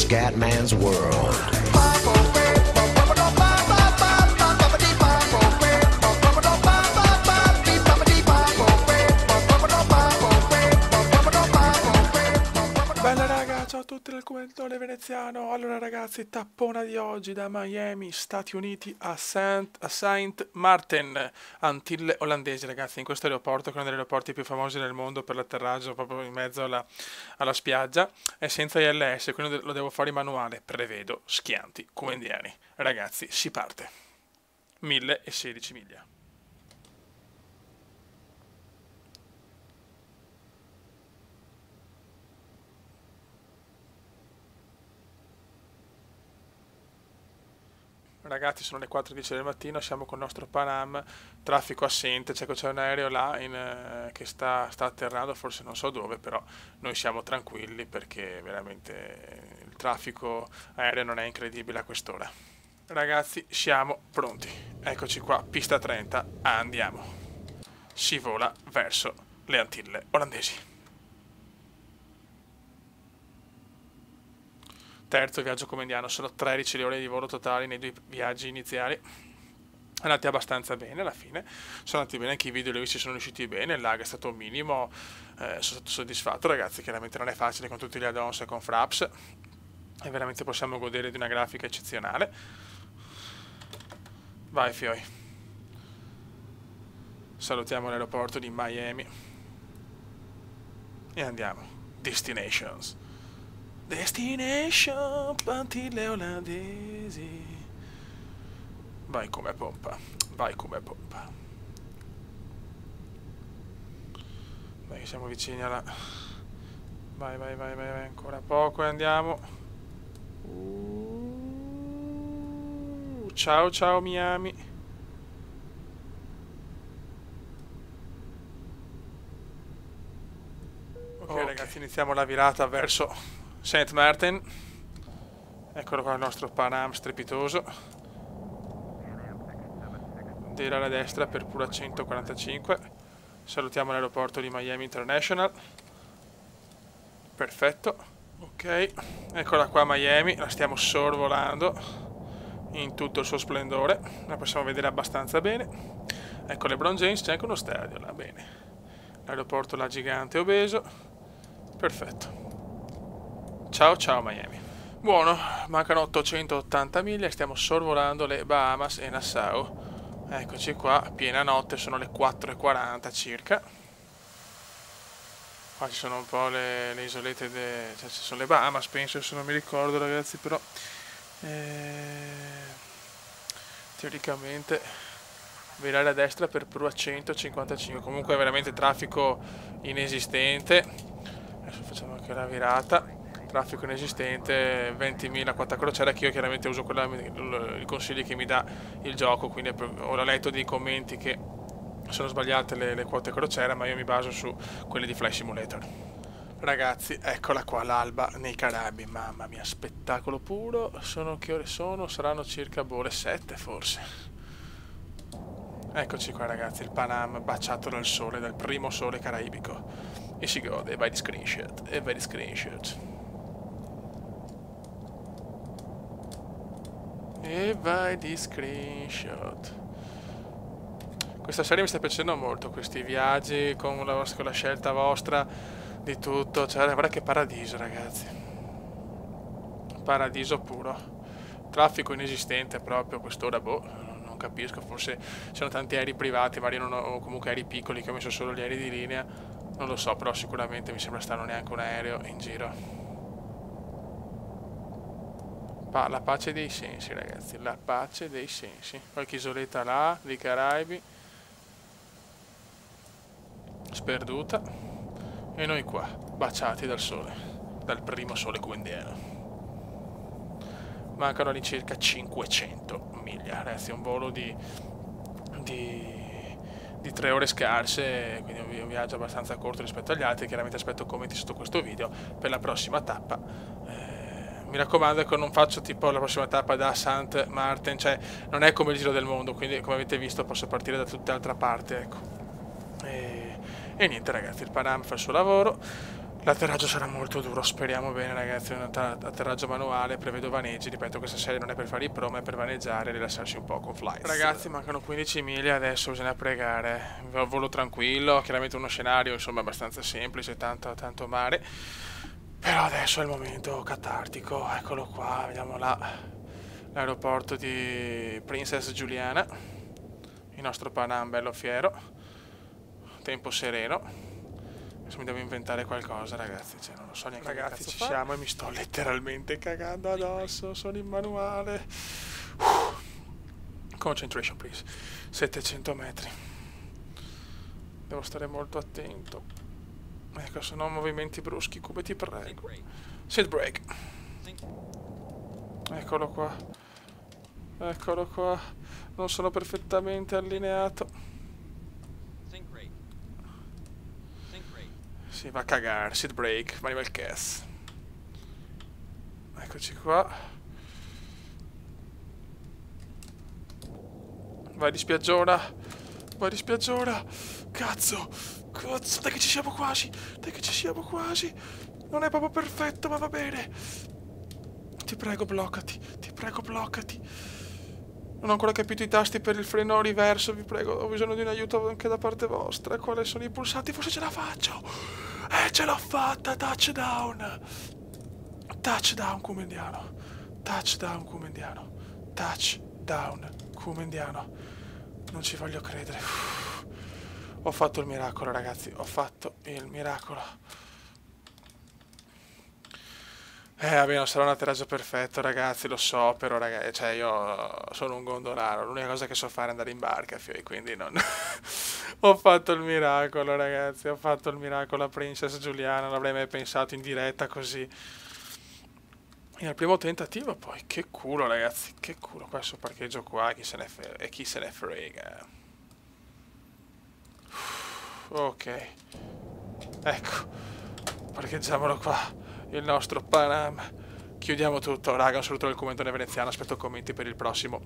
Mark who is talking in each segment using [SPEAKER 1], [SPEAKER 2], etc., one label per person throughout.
[SPEAKER 1] Scatman's World.
[SPEAKER 2] Bella raga, ciao a tutti dal commentore veneziano. Allora ragazzi, tappona di oggi da Miami, Stati Uniti a Saint Martin, Antille olandesi ragazzi, in questo aeroporto, che è uno degli aeroporti più famosi del mondo per l'atterraggio proprio in mezzo alla spiaggia, è senza ILS, quindi lo devo fare in manuale, prevedo schianti come indiani. Ragazzi, si parte. 1016 miglia. Ragazzi, sono le 4:10 del mattino, siamo con il nostro Pan Am, traffico assente, c'è un aereo là che sta atterrando, forse non so dove, però noi siamo tranquilli perché veramente il traffico aereo non è incredibile a quest'ora. Ragazzi, siamo pronti, eccoci qua, pista 30, andiamo. Si vola verso le Antille olandesi. Terzo viaggio come indiano, sono 13 le ore di volo totali nei due viaggi iniziali, andati abbastanza bene alla fine, sono andati bene anche i video, li ho visti, sono riusciti bene, il lag è stato minimo, sono stato soddisfatto ragazzi, chiaramente non è facile con tutti gli add-ons e con Fraps, e veramente possiamo godere di una grafica eccezionale. Vai fioi, salutiamo l'aeroporto di Miami e andiamo, Destinations. Destination, Antille olandesi. Vai come pompa, vai come pompa. Vai, siamo vicini alla... Vai, ancora poco e andiamo. Ciao Miami. Ok ragazzi, iniziamo la virata verso Saint Martin. Eccolo qua il nostro Pan Am strepitoso. Dira alla destra per pura 145. Salutiamo l'aeroporto di Miami International. Perfetto. Ok, eccola qua Miami, la stiamo sorvolando in tutto il suo splendore. La possiamo vedere abbastanza bene. Ecco LeBron James, c'è anche uno stadio là, bene. L'aeroporto là gigante obeso. Perfetto. Ciao Miami. Buono, mancano 880 miglia, stiamo sorvolando le Bahamas e Nassau. Eccoci qua, piena notte, sono le 4:40 circa. Qua ci sono un po' le isolette, cioè ci sono le Bahamas, penso, se non mi ricordo ragazzi, però teoricamente virare a destra per prua 155, comunque è veramente traffico inesistente. Adesso facciamo anche la virata. Traffico inesistente, 20.000 quota crociera, che io chiaramente uso i consigli che mi dà il gioco, quindi ho letto dei commenti che sono sbagliate le quote crociera, ma io mi baso su quelle di Flight Simulator. Ragazzi, eccola qua l'alba nei Caraibi, mamma mia, spettacolo puro. Che ore sono? Saranno circa le 7 forse. Eccoci qua ragazzi, il Pan Am baciato dal sole, dal primo sole caraibico, e si gode, vai di screenshot. E vai di screenshot. Questa serie mi sta piacendo molto, questi viaggi con la scelta vostra di tutto, cioè guarda che paradiso ragazzi, paradiso puro, traffico inesistente proprio a quest'ora, non capisco, forse sono tanti aerei privati, magari o comunque aerei piccoli che ho messo solo gli aerei di linea, non lo so, però sicuramente mi sembra stanno neanche un aereo in giro. La pace dei sensi ragazzi, la pace dei sensi. Qualche isoletta là, dei Caraibi, sperduta, e noi qua, baciati dal sole, dal primo sole quotidiano. Mancano all'incirca 500 miglia, ragazzi, un volo di 3 ore scarse, quindi un viaggio abbastanza corto rispetto agli altri. Chiaramente aspetto commenti sotto questo video per la prossima tappa. Mi raccomando, ecco, non faccio tipo la prossima tappa da Saint Martin, cioè non è come il giro del mondo, quindi come avete visto posso partire da tutt'altra parte, ecco. E niente ragazzi, il Pan Am fa il suo lavoro, L'atterraggio sarà molto duro, speriamo bene ragazzi, è un atterraggio manuale, prevedo vaneggi, ripeto questa serie non è per fare i pro ma è per vaneggiare e rilassarsi un po' con Flights. Ragazzi mancano 15 miglia, adesso bisogna pregare, volo tranquillo, chiaramente uno scenario insomma abbastanza semplice, tanto mare, però adesso è il momento catartico, eccolo qua, vediamo là, l'aeroporto di Princess Juliana, il nostro Panam bello fiero, tempo sereno. Adesso mi devo inventare qualcosa ragazzi, cioè non lo so neanche. Ragazzi ci siamo e mi sto letteralmente cagando addosso, sono in manuale. Concentration please. 700 metri. Devo stare molto attento. Ecco, se no movimenti bruschi, come ti prego. Seat brake. Eccolo qua. Eccolo qua. Non sono perfettamente allineato. Si va a cagare, seat brake, manual gas. Eccoci qua. Vai di spiaggiona. Vai di spiaggiona. Cazzo. Cazzo, dai che ci siamo quasi. Dai che ci siamo quasi. Non è proprio perfetto, ma va bene. Ti prego, bloccati. Ti prego, bloccati. Non ho ancora capito i tasti per il freno riverso, vi prego, ho bisogno di un aiuto anche da parte vostra. Quali sono i pulsanti? Forse ce la faccio! Ce l'ho fatta! Touchdown! Touchdown Kumendiano! Touchdown Kumendiano! Touchdown Kumendiano! Non ci voglio credere. Ho fatto il miracolo, ragazzi, ho fatto il miracolo. Vabbè, non sarà un atterraggio perfetto, ragazzi, lo so, però, ragazzi, cioè, io sono un gondolaro, l'unica cosa che so fare è andare in barca, quindi non... Ho fatto il miracolo, ragazzi, ho fatto il miracolo a Princess Juliana, non avrei mai pensato in diretta così. E al primo tentativo, poi, che culo, ragazzi, che culo, questo parcheggio qua, chi se ne frega. Ok, ecco, parcheggiamolo qua. Il nostro Panam. Chiudiamo tutto, raga, un saluto del commentone veneziano, aspetto commenti per il prossimo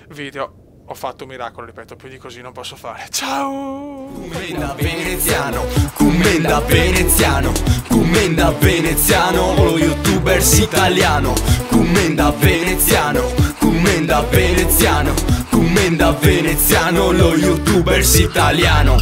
[SPEAKER 2] video. Ho fatto un miracolo, ripeto, più di così non posso fare. Ciao!
[SPEAKER 1] Commenda veneziano, commenda veneziano, commenda veneziano, lo youtubers italiano. Commenda veneziano, commenda veneziano, commenda veneziano, lo youtubers italiano.